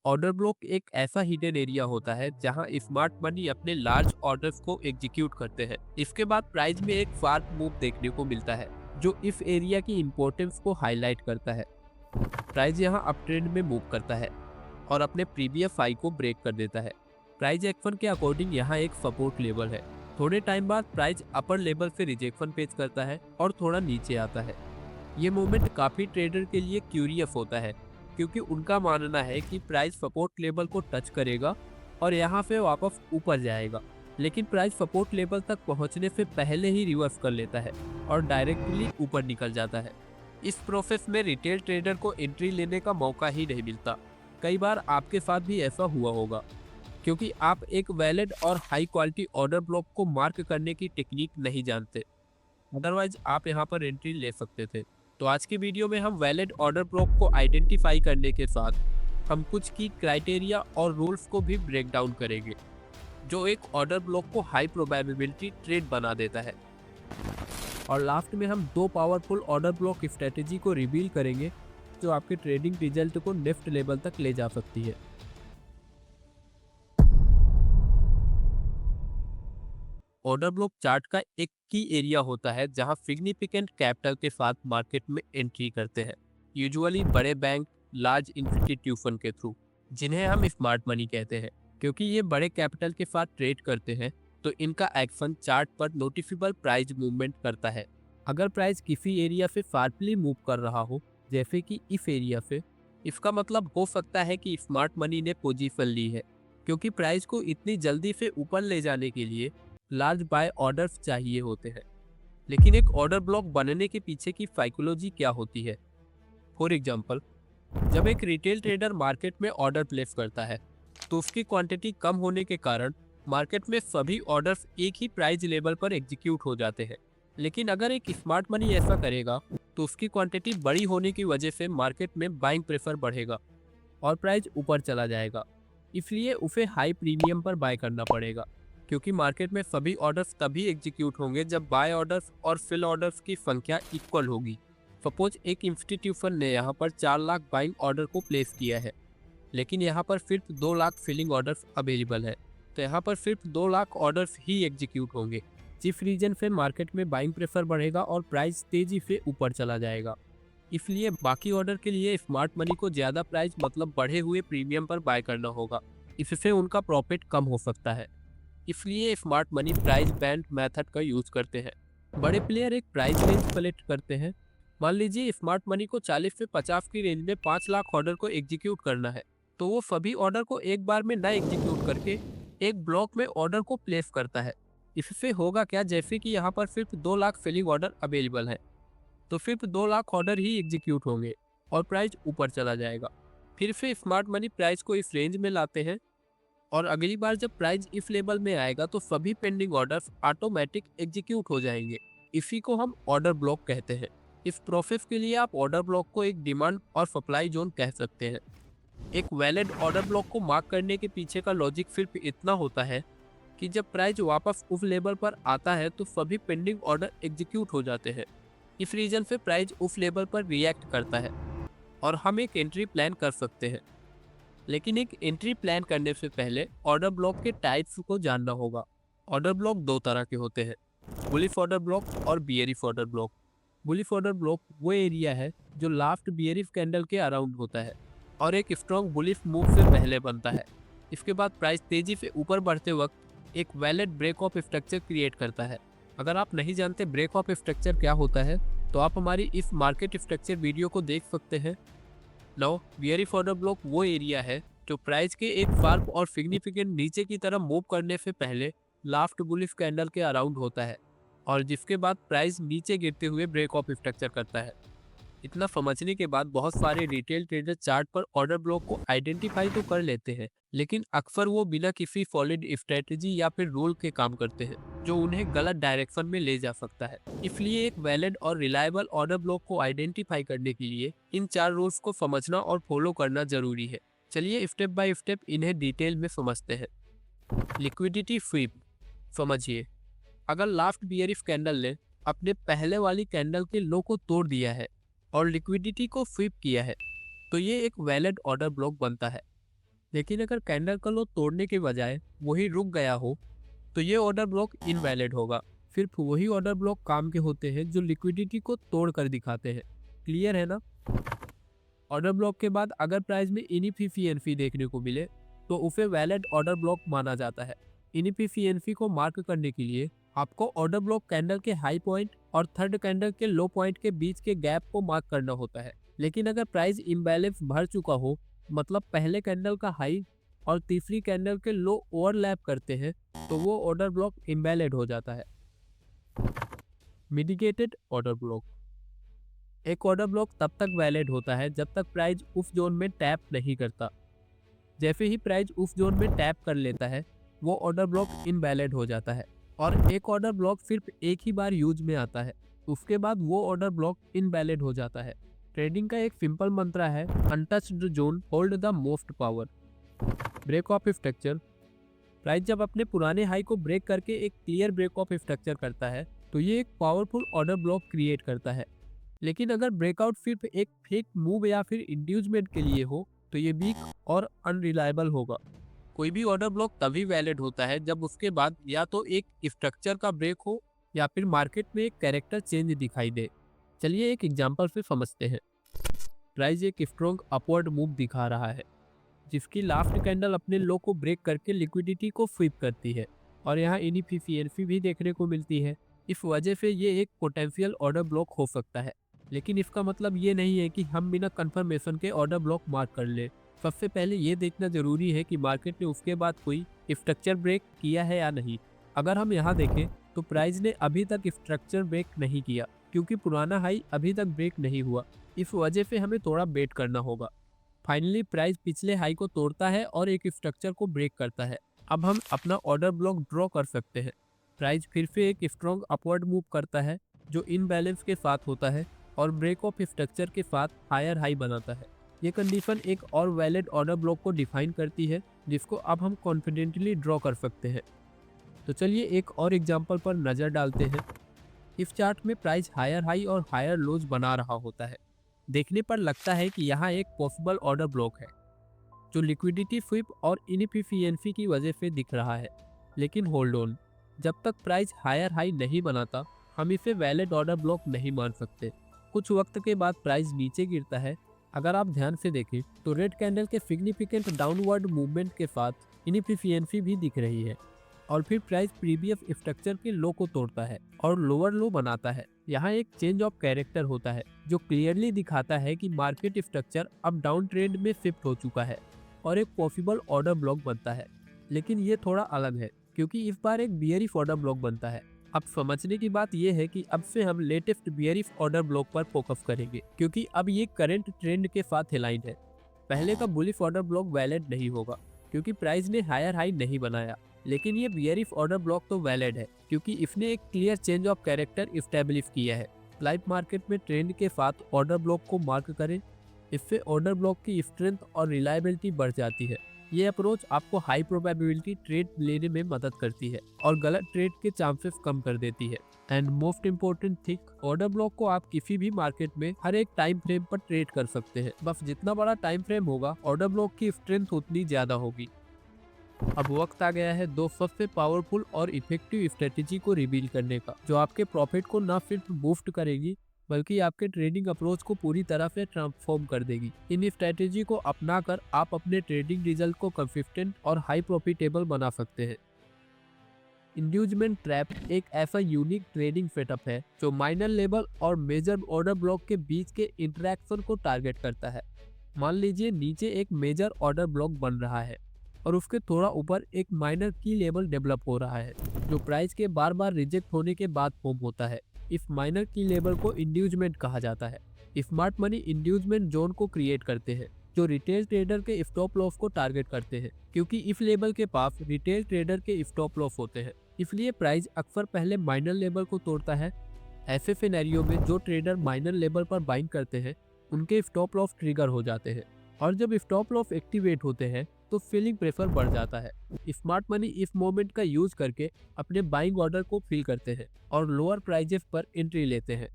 Order block एक ऐसा hidden area होता है जहां स्मार्ट मनी अपने लार्ज ऑर्डर्स को एग्जीक्यूट करते हैं। इसके बाद प्राइस में एक फास्ट मूव देखने को मिलता है जो इस एरिया की इंपॉर्टेंस को हाईलाइट करता है। प्राइस यहां अपट्रेंड में मूव करता है और अपने प्रीवियस हाई को ब्रेक कर देता है। प्राइस एक्शन के अकॉर्डिंग यहाँ एक सपोर्ट लेवल है। थोड़े टाइम बाद प्राइस अपर लेवल से रिजेक्शन पेश करता है और थोड़ा नीचे आता है। ये मूवमेंट काफी ट्रेडर के लिए क्यूरियस होता है क्योंकि उनका मानना है कि प्राइस सपोर्ट लेवल को टच करेगा और यहाँ से वापस ऊपर जाएगा, लेकिन प्राइस सपोर्ट लेवल तक पहुँचने से पहले ही रिवर्स कर लेता है और डायरेक्टली ऊपर निकल जाता है। इस प्रोसेस में रिटेल ट्रेडर को एंट्री लेने का मौका ही नहीं मिलता। कई बार आपके साथ भी ऐसा हुआ होगा क्योंकि आप एक वैलिड और हाई क्वालिटी ऑर्डर ब्लॉक को मार्क करने की टेक्निक नहीं जानते। अदरवाइज आप यहाँ पर एंट्री ले सकते थे। तो आज की वीडियो में हम वैलिड ऑर्डर ब्लॉक को आइडेंटिफाई करने के साथ हम कुछ की क्राइटेरिया और रूल्स को भी ब्रेक डाउन करेंगे जो एक ऑर्डर ब्लॉक को हाई प्रोबेबिलिटी ट्रेड बना देता है। और लास्ट में हम दो पावरफुल ऑर्डर ब्लॉक स्ट्रेटेजी को रिवील करेंगे जो आपके ट्रेडिंग रिजल्ट को नेक्स्ट लेवल तक ले जा सकती है। ऑर्डर ब्लॉक चार्ट का एक की एरिया होता है जहां सिग्निफिकेंट कैपिटल के साथ मार्केट में एंट्री करते हैं, यूजुअली बड़े बैंक, लार्ज इंस्टीट्यूशन के थ्रू, जिन्हें हम स्मार्ट मनी कहते हैं। क्योंकि ये बड़े कैपिटल के साथ ट्रेड करते हैं तो इनका एक्शन चार्ट पर नोटिफिबल प्राइस मूवमेंट करता है। अगर प्राइस किसी एरिया से शार्पली मूव कर रहा हो, जैसे कि इस एरिया से, इसका मतलब हो सकता है कि स्मार्ट मनी ने पोजीशन ली है। क्योंकि प्राइस को इतनी जल्दी से ऊपर ले जाने के लिए लार्ज बाय ऑर्डर्स चाहिए होते हैं। लेकिन एक ऑर्डर ब्लॉक बनने के पीछे की साइकोलॉजी क्या होती है? फॉर एग्जांपल, जब एक रिटेल ट्रेडर मार्केट में ऑर्डर प्लेस करता है तो उसकी क्वांटिटी कम होने के कारण मार्केट में सभी ऑर्डर्स एक ही प्राइस लेवल पर एग्जीक्यूट हो जाते हैं। लेकिन अगर एक स्मार्ट मनी ऐसा करेगा तो उसकी क्वांटिटी बड़ी होने की वजह से मार्केट में बाइंग प्रेशर बढ़ेगा और प्राइस ऊपर चला जाएगा। इसलिए उसे हाई प्रीमियम पर बाय करना पड़ेगा क्योंकि मार्केट में सभी ऑर्डर्स तभी एग्जीक्यूट होंगे जब बाय ऑर्डर्स और फिल ऑर्डर्स की संख्या इक्वल होगी। सपोज एक इंस्टीट्यूशन ने यहाँ पर 4 लाख बाइंग ऑर्डर को प्लेस किया है, लेकिन यहाँ पर सिर्फ 2 लाख फिलिंग ऑर्डर्स अवेलेबल है, तो यहाँ पर सिर्फ 2 लाख ऑर्डर्स ही एग्जीक्यूट होंगे। जिस रीजन से मार्केट में बाइंग प्रेशर बढ़ेगा और प्राइस तेजी से ऊपर चला जाएगा। इसलिए बाकी ऑर्डर के लिए स्मार्ट मनी को ज़्यादा प्राइस मतलब बढ़े हुए प्रीमियम पर बाय करना होगा। इससे उनका प्रॉफिट कम हो सकता है। इसलिए smart money price band method का यूज करते हैं। बड़े प्लेयर एक प्राइस रेंज कलेक्ट करते हैं। मान लीजिए स्मार्ट मनी को 40 से 50 की रेंज में 5 लाख ऑर्डर को एग्जीक्यूट करना है, तो वो सभी ऑर्डर को एक बार में ना एग्जीक्यूट करके एक ब्लॉक में ऑर्डर को प्लेस करता है। इससे होगा क्या, जैसे कि यहाँ पर सिर्फ 2 लाख फिलिंग ऑर्डर अवेलेबल है तो सिर्फ 2 लाख ऑर्डर ही एग्जीक्यूट होंगे और प्राइस ऊपर चला जाएगा। फिर से स्मार्ट मनी प्राइस को इस रेंज में लाते हैं और अगली बार जब प्राइस इस लेवल में आएगा तो सभी पेंडिंग ऑर्डर्स ऑटोमेटिक एग्जीक्यूट हो जाएंगे। इसी को हम ऑर्डर ब्लॉक कहते हैं। इस प्रोसेस के लिए आप ऑर्डर ब्लॉक को एक डिमांड और सप्लाई जोन कह सकते हैं। एक वैलिड ऑर्डर ब्लॉक को मार्क करने के पीछे का लॉजिक सिर्फ इतना होता है कि जब प्राइस वापस उस लेवल पर आता है तो सभी पेंडिंग ऑर्डर एग्जीक्यूट हो जाते हैं। इस रीजन से प्राइस उस लेवल पर रिएक्ट करता है और हम एक एंट्री प्लान कर सकते हैं। लेकिन एक एंट्री प्लान करने से पहले ऑर्डर ब्लॉक के टाइप्स को जानना होगा। ऑर्डर ब्लॉक दो तरह के होते हैं, बुलिश ऑर्डर ब्लॉक और bearish order block. Bullish order block वो एरिया है जो लास्ट बियरिश कैंडल के अराउंड होता है और एक स्ट्रॉन्ग बुलिश मूव से पहले बनता है। इसके बाद प्राइस तेजी से ऊपर बढ़ते वक्त एक valid break of structure create करता है। अगर आप नहीं जानते ब्रेक ऑफ स्ट्रक्चर क्या होता है तो आप हमारी इस मार्केट स्ट्रक्चर वीडियो को देख सकते हैं। नाउ बियरिश ऑर्डर ब्लॉक वो एरिया है जो प्राइस के एक शार्प और सिग्निफिकेंट नीचे की तरफ मूव करने से पहले लास्ट बुलिश कैंडल के अराउंड होता है और जिसके बाद प्राइस नीचे गिरते हुए ब्रेक ऑफ स्ट्रक्चर करता है। इतना समझने के बाद बहुत सारे रिटेल ट्रेडर चार्ट पर ऑर्डर ब्लॉक को आइडेंटिफाई तो कर लेते हैं, लेकिन अक्सर वो बिना किसी सॉलिड स्ट्रेटेजी या फिर रूल के काम करते हैं जो उन्हें गलत डायरेक्शन में ले जा सकता है। इसलिए एक वैलिड और रिलायबल ऑर्डर ब्लॉक को आइडेंटिफाई करने के लिए इन 4 रूल्स को समझना और फॉलो करना जरूरी है। चलिए स्टेप बाय स्टेप इन्हें डिटेल में समझते हैं। लिक्विडिटी स्वीप समझिए। अगर लास्ट बियरिश कैंडल ने अपने पहले वाली कैंडल के लो को तोड़ दिया है और लिक्विडिटी को स्वीप किया है तो ये एक वैलिड ऑर्डर ब्लॉक बनता है। लेकिन अगर कैंडल का लो तोड़ने के बजाय वही रुक गया हो तो ये ऑर्डर ब्लॉक इनवैलिड होगा। सिर्फ वही ऑर्डर ब्लॉक काम के होते हैं जो लिक्विडिटी को तोड़ कर दिखाते हैं। क्लियर है ना? ऑर्डर ब्लॉक के बाद अगर प्राइस में इनइफिशियंसी देखने को मिले तो उसे वैलिड ऑर्डर ब्लॉक माना जाता है। इनइफिशियंसी को मार्क करने के लिए आपको ऑर्डर ब्लॉक कैंडल के हाई पॉइंट और थर्ड कैंडल के लो पॉइंट के बीच के गैप को मार्क करना होता है। लेकिन अगर प्राइस इम्बैलेंस भर चुका हो, मतलब पहले कैंडल का हाई और तीसरी कैंडल के लो ओवरलैप करते हैं, तो वो ऑर्डर ब्लॉक इम्बैलिड हो जाता है। Mitigated order block. एक ऑर्डर ब्लॉक तब तक वैलिड होता है जब तक प्राइस उस जोन में टैप नहीं करता। जैसे ही प्राइस उस जोन में टैप कर लेता है वो ऑर्डर ब्लॉक इनवैलिड हो जाता है। और एक ऑर्डर ब्लॉक सिर्फ एक ही बार यूज में आता है, उसके बाद वो ऑर्डर ब्लॉक इनवैलिड हो जाता है। ट्रेडिंग का एक सिंपल मंत्र है, untouched zone hold the most power. Break of structure. Price जब अपने पुराने हाई को ब्रेक करके एक क्लियर ब्रेक ऑफ स्ट्रक्चर करता है तो ये एक पावरफुल ऑर्डर ब्लॉक क्रिएट करता है। लेकिन अगर ब्रेकआउट सिर्फ एक फेक मूव या फिर इंड्यूसमेंट के लिए हो तो ये वीक और अनरिलायबल होगा। कोई भी ऑर्डर ब्लॉक तभी वैलिड होता है जब उसके बाद या तो एक स्ट्रक्चर का ब्रेक हो या फिर मार्केट में एक कैरेक्टर चेंज दिखाई दे। चलिए एक एग्जांपल से समझते हैं। प्राइस एक स्ट्रॉन्ग अपवर्ड मूव दिखा रहा है जिसकी लास्ट कैंडल अपने लो को ब्रेक करके लिक्विडिटी को स्वीप करती है और यहाँ इनइफिशियंसी भी देखने को मिलती है। इस वजह से ये एक पोटेंशियल ऑर्डर ब्लॉक हो सकता है। लेकिन इसका मतलब ये नहीं है कि हम बिना कंफर्मेशन के ऑर्डर ब्लॉक मार्क कर ले। सबसे पहले ये देखना जरूरी है कि मार्केट ने उसके बाद कोई स्ट्रक्चर ब्रेक किया है या नहीं। अगर हम यहाँ देखें तो प्राइस ने अभी तक स्ट्रक्चर ब्रेक नहीं किया क्योंकि पुराना हाई अभी तक ब्रेक नहीं हुआ। इस वजह से हमें थोड़ा वेट करना होगा। फाइनली प्राइस पिछले हाई को तोड़ता है और एक स्ट्रक्चर को ब्रेक करता है। अब हम अपना ऑर्डर ब्लॉक ड्रॉ कर सकते हैं। प्राइस फिर से एक स्ट्रॉन्ग अपवर्ड मूव करता है जो इनबैलेंस के साथ होता है और ब्रेक ऑफ स्ट्रक्चर के साथ हायर हाई बनाता है। ये कंडीशन एक और वैलिड ऑर्डर ब्लॉक को डिफाइन करती है जिसको अब हम कॉन्फिडेंटली ड्रॉ कर सकते हैं। तो चलिए एक और एग्जांपल पर नज़र डालते हैं। इस चार्ट में प्राइस हायर हाई और हायर लोज बना रहा होता है। देखने पर लगता है कि यहाँ एक पॉसिबल ऑर्डर ब्लॉक है जो लिक्विडिटी स्वीप और इनएफिशिएंसी की वजह से दिख रहा है। लेकिन होल्ड ऑन, जब तक प्राइस हायर हाई नहीं बनाता हम इसे वैलिड ऑर्डर ब्लॉक नहीं मान सकते। कुछ वक्त के बाद प्राइस नीचे गिरता है। अगर आप ध्यान से देखें तो रेड कैंडल के सिग्निफिकेंट डाउनवर्ड मूवमेंट के साथ इनएफिशिएंसी भी दिख रही है और फिर प्राइस प्रीवियस स्ट्रक्चर के लो को तोड़ता है और लोअर लो बनाता है। यहाँ एक चेंज ऑफ कैरेक्टर होता है जो क्लियरली दिखाता है कि मार्केट स्ट्रक्चर अब डाउन ट्रेंड में शिफ्ट हो चुका है और एक पॉसिबल ऑर्डर ब्लॉक बनता है। लेकिन ये थोड़ा अलग है क्योंकि इस बार एक बियरिश ऑर्डर ब्लॉक बनता है। अब समझने की बात यह है कि अब से हम लेटेस्ट बियरिश ऑर्डर ब्लॉक पर फोकस करेंगे क्योंकि अब ये करंट ट्रेंड के साथ अलाइंड है। पहले का बुलिश ऑर्डर ब्लॉक वैलिड नहीं होगा क्योंकि प्राइस ने हायर हाई नहीं बनाया। लेकिन ये बियरिश ऑर्डर ब्लॉक तो वैलिड है क्योंकि इसने एक clear change of character establish किया है। लाइव मार्केट में ट्रेंड के साथ ऑर्डर ब्लॉक को मार्क करें, इससे ऑर्डर ब्लॉक की स्ट्रेंथ और रिलायबिलिटी बढ़ जाती है। ये अप्रोच आपको हाई प्रोबेबिलिटी ट्रेड लेने में मदद करती है और गलत ट्रेड के चांसेस कम कर देती है। And most important thing, order block को आप किसी भी मार्केट में हर एक टाइम फ्रेम पर ट्रेड कर सकते हैं। बस जितना बड़ा टाइम फ्रेम होगा ऑर्डर ब्लॉक की स्ट्रेंथ उतनी ज्यादा होगी। अब वक्त आ गया है दो सबसे पावरफुल और इफेक्टिव स्ट्रेटेजी को रिवील करने का जो आपके प्रॉफिट को न सिर्फ बूस्ट करेगी बल्कि आपके ट्रेडिंग अप्रोच को पूरी तरह से ट्रांसफॉर्म कर देगी। इन स्ट्रेटेजी को अपनाकर आप अपने ट्रेडिंग रिजल्ट को कंसिस्टेंट और हाई प्रॉफिटेबल बना सकते हैं। इंड्यूसमेंट ट्रैप एक ऐसा यूनिक ट्रेडिंग सेटअप है जो माइनर लेवल और मेजर ऑर्डर ब्लॉक के बीच के इंटरेक्शन को टारगेट करता है। मान लीजिए नीचे एक मेजर ऑर्डर ब्लॉक बन रहा है और उसके थोड़ा ऊपर एक माइनर की लेवल डेवलप हो रहा है जो प्राइस के बार बार रिजेक्ट होने के बाद फॉर्म होता है। इस माइनर की लेवल को इंड्यूसमेंट कहा जाता है। स्मार्ट मनी इंड्यूसमेंट जोन को क्रिएट करते हैं जो रिटेल ट्रेडर के स्टॉप लॉस को टारगेट करते हैं क्योंकि इस लेवल के पास रिटेल ट्रेडर के स्टॉप लॉस होते हैं। इसलिए प्राइस अक्सर पहले माइनर लेवल को तोड़ता है। ऐसे सिनेरियो में जो ट्रेडर माइनर लेवल पर बाइंग करते हैं उनके स्टॉप लॉस ट्रिगर हो जाते हैं और जब स्टॉप लॉस एक्टिवेट होते हैं तो फीलिंग प्रेशर बढ़ जाता है। स्मार्ट मनी इस मोमेंट का यूज करके अपने बाइंग ऑर्डर को फिल करते हैं और लोअर प्राइजेस पर एंट्री लेते हैं।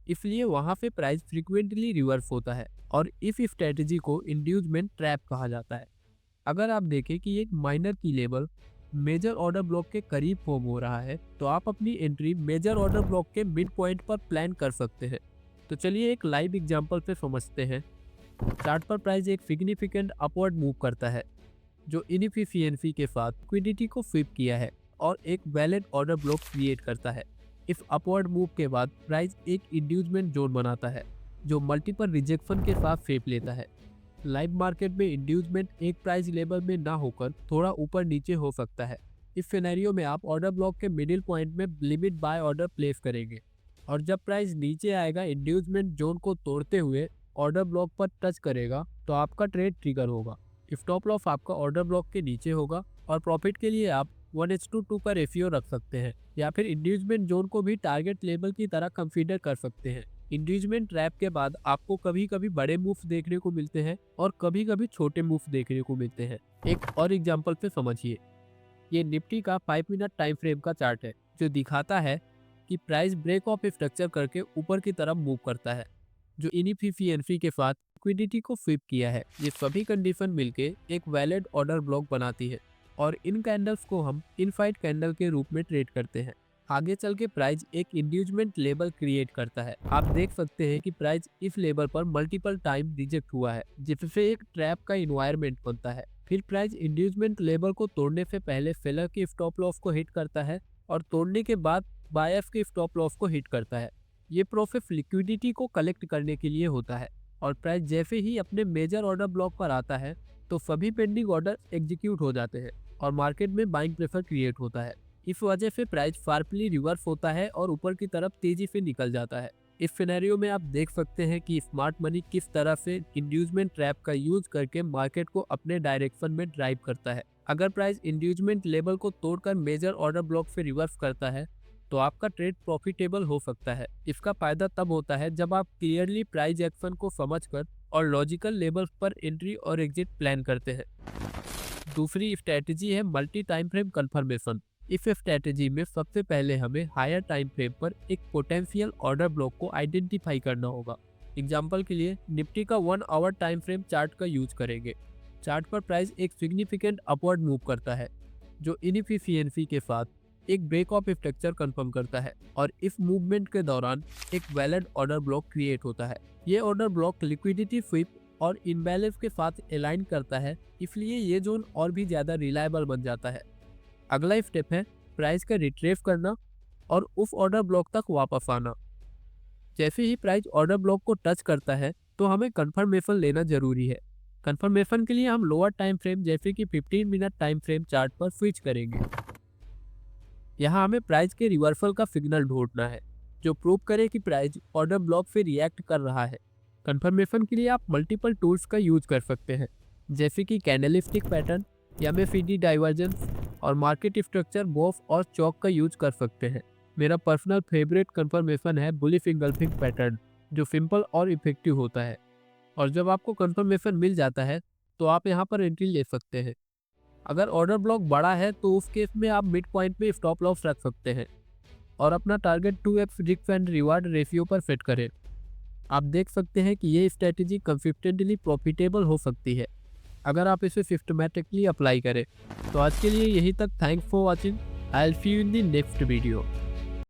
इसलिए वहां पे प्राइस फ्रीक्वेंटली रिवर्स होता है और इस स्ट्रेटजी को इंड्यूसमेंट ट्रैप कहा जाता है। अगर आप देखें कि एक माइनर की लेवल मेजर ऑर्डर ब्लॉक के करीब फॉर्म हो रहा है, तो आप अपनी एंट्री मेजर ऑर्डर ब्लॉक के मिड पॉइंट पर प्लान कर सकते हैं। तो चलिए एक लाइव एग्जांपल पे समझते हैं। चार्ट पर प्राइस एक सिग्निफिकेंट अपवर्ड मूव करता है, जो इनएफिशिएंसी के साथ लिक्विडिटी को फ्लिप किया है और एक वैलिड ऑर्डर ब्लॉक क्रिएट करता है। इस अपवर्ड मूव के बाद प्राइस एक इंड्यूसमेंट जोन बनाता है, जो मल्टीपल रिजेक्शन के साथ शेप लेता है। लाइव मार्केट में इंड्यूसमेंट एक प्राइस लेवल में ना होकर थोड़ा ऊपर नीचे हो सकता है। इस सिनेरियो में आप ऑर्डर ब्लॉक के मिडिल पॉइंट में लिमिट बाय ऑर्डर प्लेस करेंगे, और जब प्राइस नीचे आएगा इंड्यूसमेंट जोन को तोड़ते हुए ऑर्डर ब्लॉक पर टच करेगा, तो आपका ट्रेड ट्रिगर होगा। स्टॉप लॉस आपका ऑर्डर ब्लॉक के नीचे होगा, और प्रॉफिट के लिए आप 1:2 का रेशियो रख सकते हैं, या फिर इंड्यूसमेंट जोन को भी टारगेट लेवल की तरह कंसीडर कर सकते हैं। इंड्यूसमेंट ट्रैप के बाद आपको कभी कभी बड़े मूव्स देखने को मिलते हैं और कभी कभी छोटे मूव्स देखने को मिलते हैं। एक और एग्जांपल पे समझिए। ये निफ्टी का 5 मिनट टाइम फ्रेम का चार्ट है, जो दिखाता है कि प्राइस ब्रेक ऑफ स्ट्रक्चर करके ऊपर की तरफ मूव करता है, जो इनएफिशिएंसी के साथ लिक्विडिटी को फ्लिप किया है। ये सभी कंडीशन मिलके एक वैलिड ऑर्डर ब्लॉक बनाती है, और इन कैंडल्स को हम इनफाइट कैंडल के रूप में ट्रेड करते हैं। आगे चल के प्राइस एक इंड्यूसमेंट लेवल क्रिएट करता है। आप देख सकते हैं कि प्राइस इस लेवल पर मल्टीपल टाइम रिजेक्ट हुआ है, जिससे एक ट्रैप का इन्वायरमेंट बनता है। फिर प्राइस इंड्यूसमेंट लेवल को तोड़ने से पहले सेलर की स्टॉप लॉस को हिट करता है, और तोड़ने के बाद बायर्स की स्टॉप लॉस को हिट करता है। ये प्रोसेस लिक्विडिटी को कलेक्ट करने के लिए होता है, और प्राइस जैसे ही अपने मेजर ऑर्डर ब्लॉक पर आता है, तो सभी पेंडिंग ऑर्डर एग्जीक्यूट हो जाते हैं और मार्केट में बाइंग प्रेशर क्रिएट होता है। इस वजह से प्राइस शार्पली रिवर्स होता है और ऊपर की तरफ तेजी से निकल जाता है। इस सिनेरियो में आप देख सकते हैं कि स्मार्ट मनी किस तरह से इंड्यूसमेंट ट्रैप का यूज करके मार्केट को अपने डायरेक्शन में ड्राइव करता है। अगर प्राइस इंड्यूसमेंट लेवल को तोड़कर मेजर ऑर्डर ब्लॉक से रिवर्स करता है, तो आपका ट्रेड प्रॉफिटेबल हो सकता है। इसका फायदा तब होता है जब आप क्लियरली प्राइस एक्शन को समझकर और लॉजिकल लेवल्स पर एंट्री और एग्जिट प्लान करते हैं। दूसरी स्ट्रेटेजी है मल्टी टाइम फ्रेम कंफर्मेशन। इस स्ट्रेटेजी में सबसे पहले हमें हायर टाइम फ्रेम पर एक पोटेंशियल ऑर्डर ब्लॉक को आइडेंटिफाई करना होगा। एग्जांपल के लिए निफ्टी का 1 आवर टाइम फ्रेम चार्ट का यूज करेंगे। चार्ट पर प्राइस एक सिग्निफिकेंट अपवर्ड मूव करता है, जो इनएफिशिएंसी के साथ एक ब्रेक ऑफ स्ट्रक्चर कंफर्म करता है, और इस मूवमेंट के दौरान एक वैलिड ऑर्डर ब्लॉक क्रिएट होता है। ये ऑर्डर ब्लॉक लिक्विडिटी फ्लिप और इनबैलेंस के साथ अलाइन करता है, इसलिए ये जोन और भी ज़्यादा रिलायबल बन जाता है। अगला स्टेप है प्राइस का रिट्रेस करना और उस ऑर्डर ब्लॉक तक वापस आना। जैसे ही प्राइस ऑर्डर ब्लॉक को टच करता है, तो हमें कंफर्मेशन लेना जरूरी है। कंफर्मेशन के लिए हम लोअर टाइम फ्रेम जैसे कि 15 मिनट टाइम फ्रेम चार्ट पर स्विच करेंगे। यहाँ हमें प्राइस के रिवर्सल का सिग्नल ढूंढना है, जो प्रूव करे कि प्राइस ऑर्डर ब्लॉक से रिएक्ट कर रहा है। कंफर्मेशन के लिए आप मल्टीपल टूल्स का यूज कर सकते हैं, जैसे कि कैंडलस्टिक पैटर्न, MACD डाइवर्जेंस और मार्केट स्ट्रक्चर बोफ और चौक का यूज कर सकते हैं। मेरा पर्सनल फेवरेट कंफर्मेशन है बुलिश इंगल्फिंग पैटर्न, जो सिंपल और इफेक्टिव होता है। और जब आपको कंफर्मेशन मिल जाता है, तो आप यहाँ पर एंट्री ले सकते हैं। अगर ऑर्डर ब्लॉक बड़ा है, तो उस केस में आप मिड पॉइंट में स्टॉप लॉस रख सकते हैं और अपना target 2x risk and reward ratio पर सेट करें। आप देख सकते हैं कि ये स्ट्रेटेजी कंसिस्टेंटली प्रॉफिटेबल हो सकती है अगर आप इसे सिस्टमैटिकली अप्लाई करें। तो आज के लिए यही तक। Thanks for watching. I will see you in the next video.